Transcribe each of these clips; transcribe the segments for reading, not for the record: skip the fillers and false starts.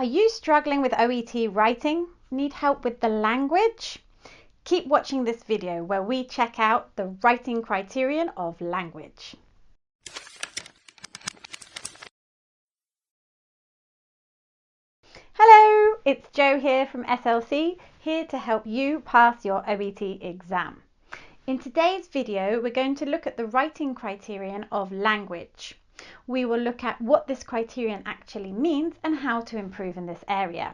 Are you struggling with OET writing? Need help with the language? Keep watching this video where we check out the writing criterion of language. Hello, it's Jo here from SLC, here to help you pass your OET exam. In today's video, we're going to look at the writing criterion of language. We will look at what this criterion actually means and how to improve in this area.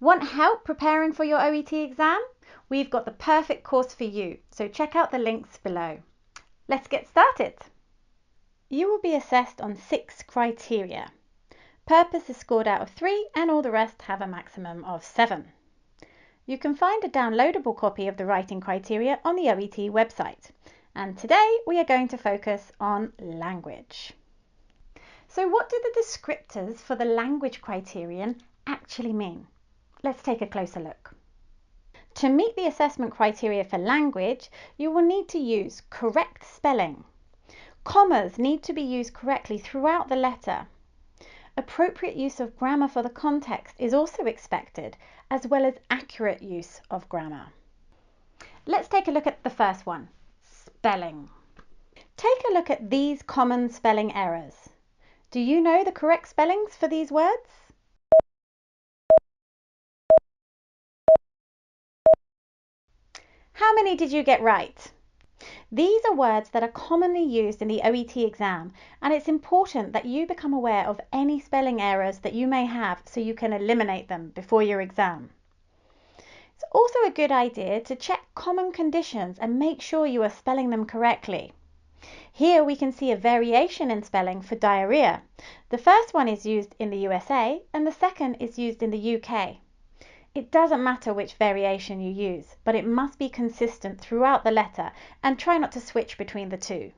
Want help preparing for your OET exam? We've got the perfect course for you, so check out the links below. Let's get started. You will be assessed on 6 criteria. Purpose is scored out of 3 and all the rest have a maximum of 7. You can find a downloadable copy of the writing criteria on the OET website. And today we are going to focus on language. So what do the descriptors for the language criterion actually mean? Let's take a closer look. To meet the assessment criteria for language, you will need to use correct spelling. Commas need to be used correctly throughout the letter. Appropriate use of grammar for the context is also expected, as well as accurate use of grammar. Let's take a look at the first one, spelling. Take a look at these common spelling errors. Do you know the correct spellings for these words? How many did you get right? These are words that are commonly used in the OET exam, and it's important that you become aware of any spelling errors that you may have so you can eliminate them before your exam. It's also a good idea to check common conditions and make sure you are spelling them correctly. Here we can see a variation in spelling for diarrhea. The first one is used in the USA and the second is used in the UK. It doesn't matter which variation you use, but it must be consistent throughout the letter and try not to switch between the two.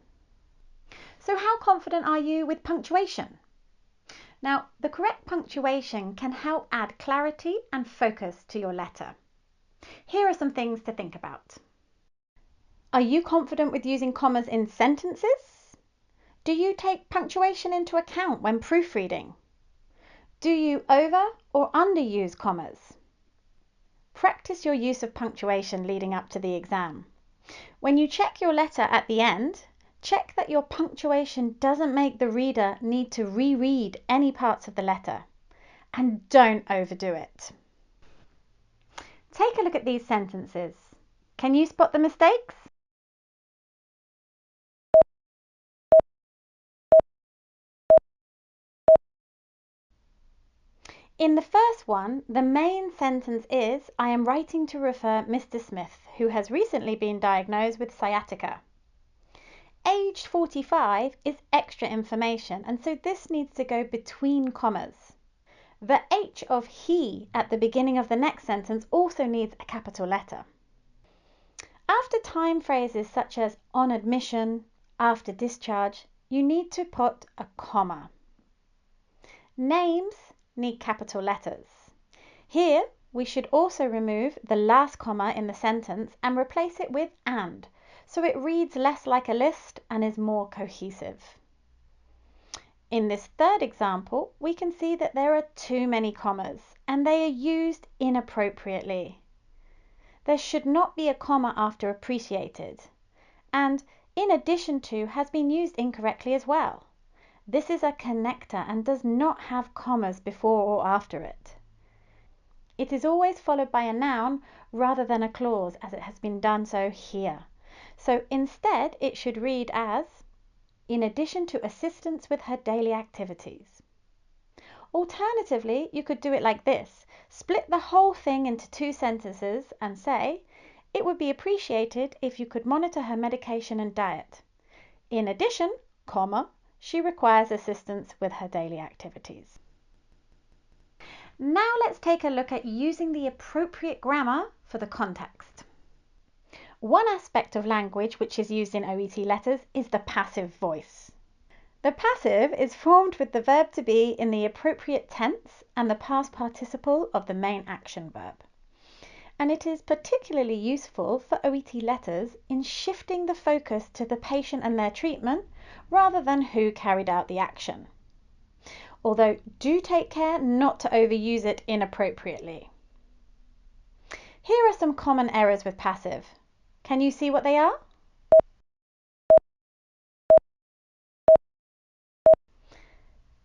So how confident are you with punctuation? Now, the correct punctuation can help add clarity and focus to your letter. Here are some things to think about. Are you confident with using commas in sentences? Do you take punctuation into account when proofreading? Do you over or underuse commas? Practice your use of punctuation leading up to the exam. When you check your letter at the end, check that your punctuation doesn't make the reader need to reread any parts of the letter. And don't overdo it. Take a look at these sentences. Can you spot the mistakes? In the first one, the main sentence is, I am writing to refer Mr. Smith, who has recently been diagnosed with sciatica. Aged 45 is extra information, and so this needs to go between commas. The H of he at the beginning of the next sentence also needs a capital letter. After time phrases such as on admission, after discharge, you need to put a comma. Names need capital letters. Here we should also remove the last comma in the sentence and replace it with and, so it reads less like a list and is more cohesive. In this third example, we can see that there are too many commas and they are used inappropriately. There should not be a comma after appreciated, and in addition to has been used incorrectly as well. This is a connector and does not have commas before or after it. It is always followed by a noun rather than a clause, as it has been done so here. So instead it should read as, in addition to assistance with her daily activities. Alternatively, you could do it like this. Split the whole thing into 2 sentences and say, it would be appreciated if you could monitor her medication and diet. In addition, comma, she requires assistance with her daily activities. Now let's take a look at using the appropriate grammar for the context. One aspect of language which is used in OET letters is the passive voice. The passive is formed with the verb to be in the appropriate tense and the past participle of the main action verb. And it is particularly useful for OET letters in shifting the focus to the patient and their treatment rather than who carried out the action. although do take care not to overuse it inappropriately. Here are some common errors with passive. Can you see what they are?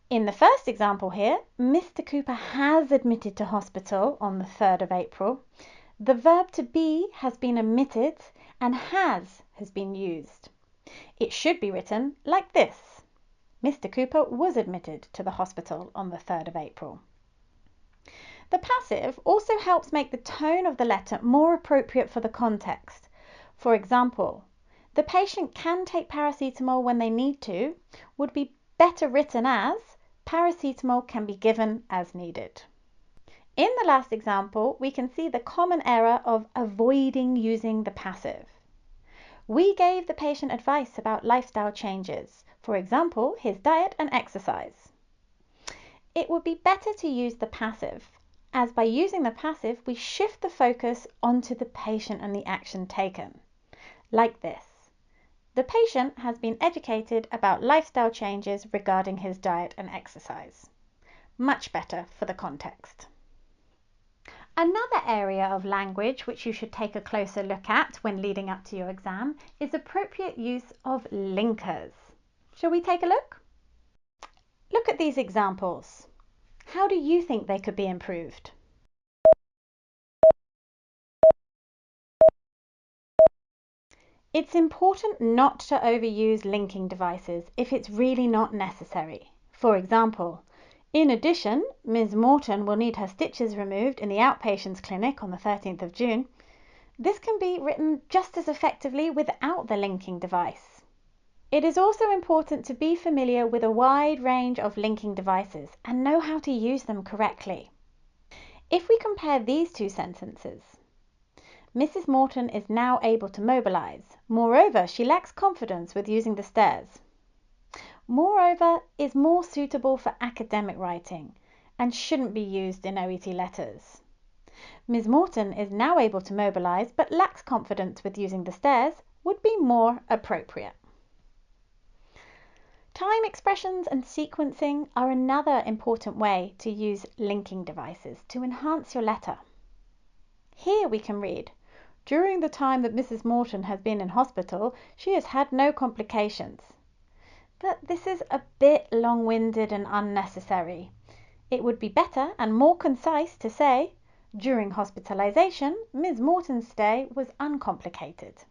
In the first example here, Mr. Cooper has admitted to hospital on the 3rd of April. The verb to be has been omitted and has been used. It should be written like this. Mr. Cooper was admitted to the hospital on the 3rd of April. The passive also helps make the tone of the letter more appropriate for the context. For example, the patient can take paracetamol when they need to would be better written as paracetamol can be given as needed. In the last example, we can see the common error of avoiding using the passive. We gave the patient advice about lifestyle changes, for example, his diet and exercise. It would be better to use the passive, as by using the passive, we shift the focus onto the patient and the action taken. Like this. The patient has been educated about lifestyle changes regarding his diet and exercise. Much better for the context. Another area of language which you should take a closer look at when leading up to your exam is appropriate use of linkers. Shall we take a look? Look at these examples. How do you think they could be improved? It's important not to overuse linking devices if it's really not necessary. For example, in addition, Ms. Morton will need her stitches removed in the outpatients clinic on the 13th of June. This can be written just as effectively without the linking device. It is also important to be familiar with a wide range of linking devices and know how to use them correctly. If we compare these two sentences, Mrs. Morton is now able to mobilize. Moreover, she lacks confidence with using the stairs. Moreover is more suitable for academic writing and shouldn't be used in OET letters. Ms. Morton is now able to mobilize but lacks confidence with using the stairs would be more appropriate. Time expressions and sequencing are another important way to use linking devices to enhance your letter. Here we can read, during the time that Mrs. Morton has been in hospital, she has had no complications. But this is a bit long-winded and unnecessary. It would be better and more concise to say, during hospitalization, Ms. Morton's stay was uncomplicated.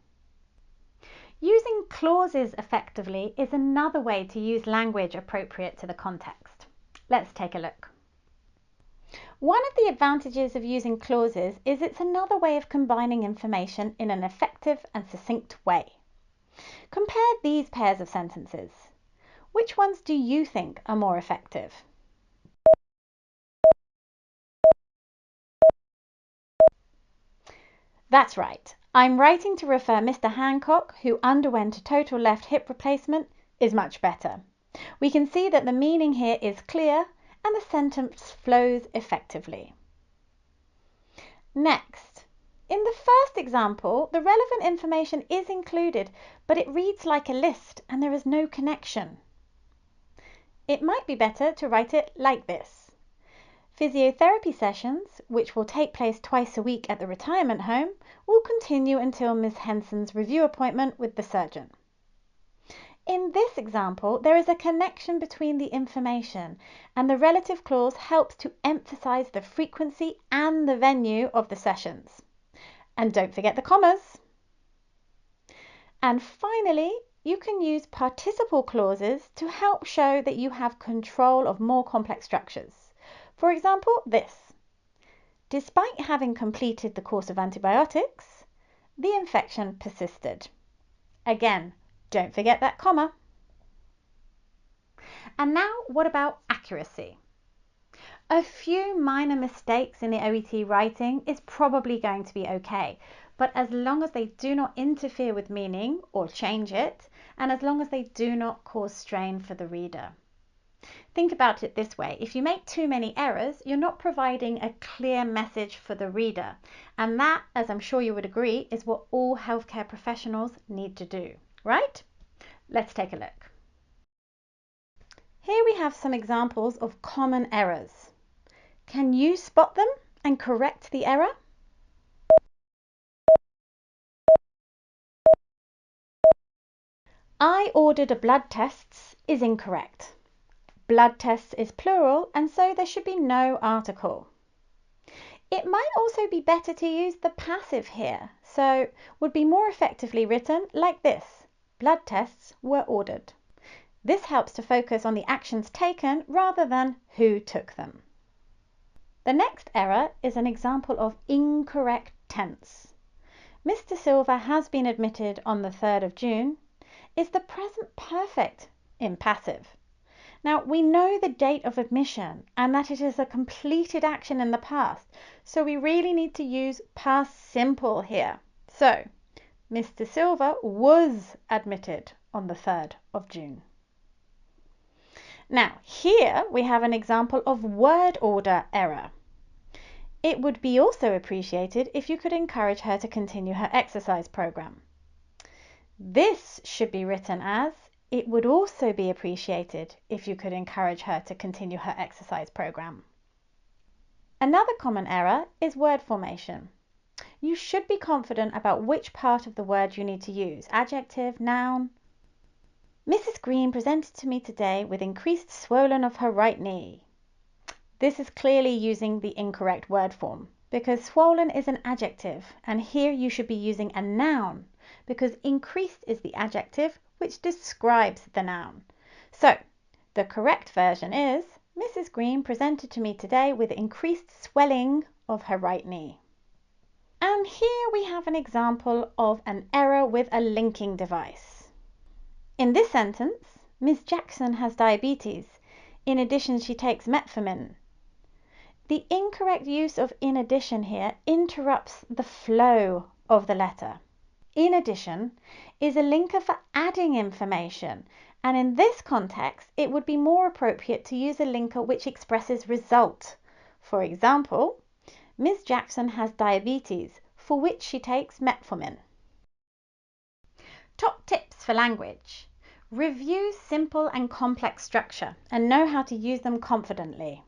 Using clauses effectively is another way to use language appropriate to the context. Let's take a look. One of the advantages of using clauses is it's another way of combining information in an effective and succinct way. Compare these pairs of sentences. Which ones do you think are more effective? That's right. I'm writing to refer Mr. Hancock, who underwent a total left hip replacement, is much better. We can see that the meaning here is clear and the sentence flows effectively. Next, in the first example, the relevant information is included, but it reads like a list and there is no connection. It might be better to write it like this. Physiotherapy sessions, which will take place twice a week at the retirement home, will continue until Ms. Henson's review appointment with the surgeon. In this example, there is a connection between the information, and the relative clause helps to emphasize the frequency and the venue of the sessions. And don't forget the commas. And finally, you can use participle clauses to help show that you have control of more complex structures. For example, this. Despite having completed the course of antibiotics, the infection persisted. Again, don't forget that comma. And now, what about accuracy? A few minor mistakes in the OET writing is probably going to be okay, but as long as they do not interfere with meaning or change it, and as long as they do not cause strain for the reader. Think about it this way, if you make too many errors, you're not providing a clear message for the reader, and that, as I'm sure you would agree, is what all healthcare professionals need to do, right? Let's take a look. Here we have some examples of common errors. Can you spot them and correct the error? I ordered a blood tests is incorrect. Blood tests is plural, and so there should be no article. It might also be better to use the passive here, so would be more effectively written like this: blood tests were ordered. This helps to focus on the actions taken rather than who took them. The next error is an example of incorrect tense. Mr. Silver has been admitted on the 3rd of June. Is the present perfect in passive? Now, we know the date of admission and that it is a completed action in the past, so we really need to use past simple here. So, Mr. Silver was admitted on the 3rd of June. Now, here we have an example of word order error. It would be also appreciated if you could encourage her to continue her exercise program. This should be written as: it would also be appreciated if you could encourage her to continue her exercise program. Another common error is word formation. You should be confident about which part of the word you need to use: adjective, noun. Mrs. Green presented to me today with increased swollen of her right knee. This is clearly using the incorrect word form because swollen is an adjective, and here you should be using a noun because increased is the adjective which describes the noun. So, the correct version is: Mrs. Green presented to me today with increased swelling of her right knee. And here we have an example of an error with a linking device. In this sentence, Ms. Jackson has diabetes. In addition, she takes metformin. The incorrect use of in addition here interrupts the flow of the letter. In addition is a linker for adding information, and in this context it would be more appropriate to use a linker which expresses result. For example, Ms. Jackson has diabetes, for which she takes metformin. Top tips for language. Review simple and complex structure and know how to use them confidently.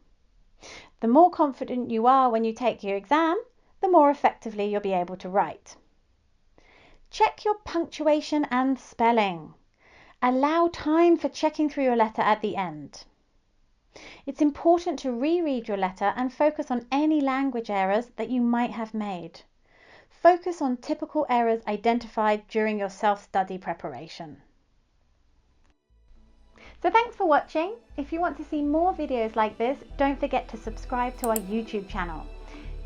The more confident you are when you take your exam, the more effectively you'll be able to write. Check your punctuation and spelling. Allow time for checking through your letter at the end. It's important to reread your letter and focus on any language errors that you might have made. Focus on typical errors identified during your self-study preparation. So thanks for watching. If you want to see more videos like this, don't forget to subscribe to our YouTube channel.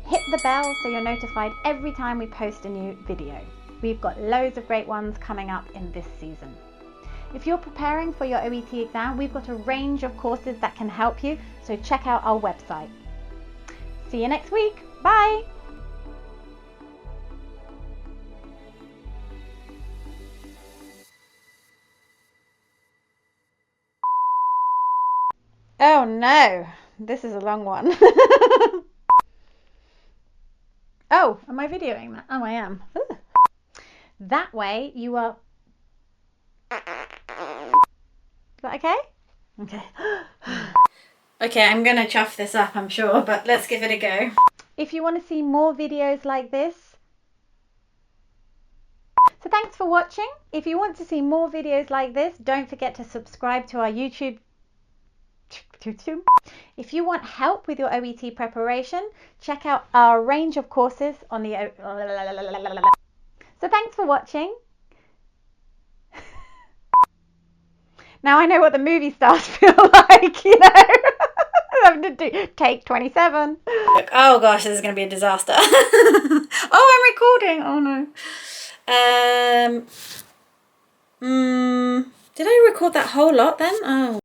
Hit the bell so you're notified every time we post a new video. We've got loads of great ones coming up in this season. If you're preparing for your OET exam, we've got a range of courses that can help you, so check out our website. See you next week. Bye! Oh no, this is a long one. Oh, am I videoing that? Oh, I am. Ooh. That way you are... Is that okay? Okay. Okay, I'm gonna chuff this up, I'm sure, but let's give it a go. If you want to see more videos like this... So thanks for watching. If you want to see more videos like this, don't forget to subscribe to our YouTube. If you want help with your OET preparation, check out our range of courses on the... So thanks for watching. Now I know what the movie stars feel like, you know. Having to do take 27. Oh gosh, this is going to be a disaster. Oh, I'm recording. Oh no. Did I record that whole lot then? Oh.